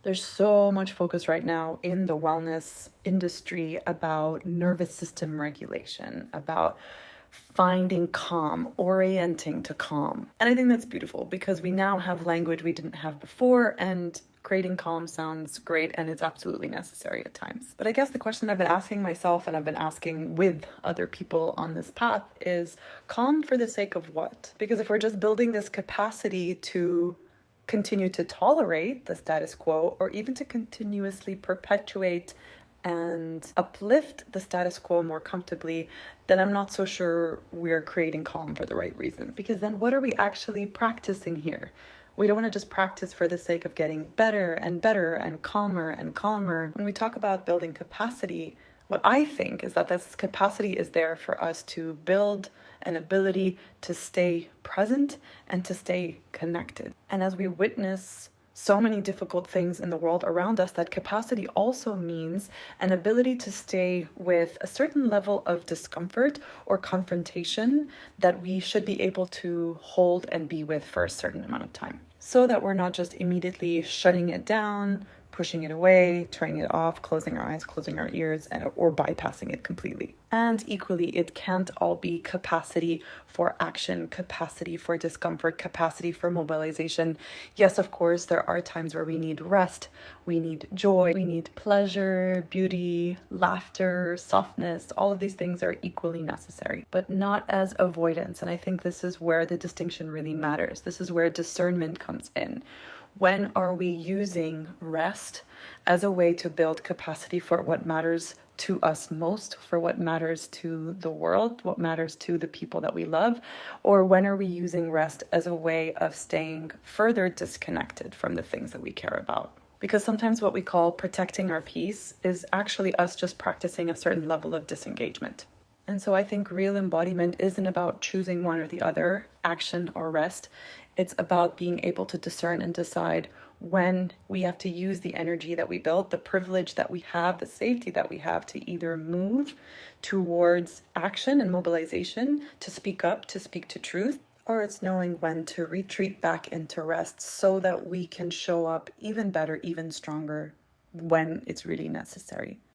There's so much focus right now in the wellness industry about nervous system regulation, about finding calm, orienting to calm. And I think that's beautiful because we now have language we didn't have before, and creating calm sounds great and it's absolutely necessary at times. But I guess the question I've been asking myself and I've been asking with other people on this path is calm for the sake of what? Because if we're just building this capacity to continue to tolerate the status quo or even to continuously perpetuate and uplift the status quo more comfortably, then I'm not so sure we're creating calm for the right reason. Because then what are we actually practicing here? We don't want to just practice for the sake of getting better and better and calmer and calmer. When we talk about building capacity, what I think is that this capacity is there for us to build an ability to stay present and to stay connected. And as we witness so many difficult things in the world around us, that capacity also means an ability to stay with a certain level of discomfort or confrontation that we should be able to hold and be with for a certain amount of time, so that we're not just immediately shutting it down, pushing it away, turning it off, closing our eyes, closing our ears, or bypassing it completely. And equally, it can't all be capacity for action, capacity for discomfort, capacity for mobilization. Yes, of course, there are times where we need rest, we need joy, we need pleasure, beauty, laughter, softness. All of these things are equally necessary, but not as avoidance. And I think this is where the distinction really matters. This is where discernment comes in. When are we using rest as a way to build capacity for what matters to us most, for what matters to the world, what matters to the people that we love? Or when are we using rest as a way of staying further disconnected from the things that we care about? Because sometimes what we call protecting our peace is actually us just practicing a certain level of disengagement. And so I think real embodiment isn't about choosing one or the other, action or rest. It's about being able to discern and decide when we have to use the energy that we built, the privilege that we have, the safety that we have to either move towards action and mobilization, to speak up, to speak to truth, or it's knowing when to retreat back into rest so that we can show up even better, even stronger when it's really necessary.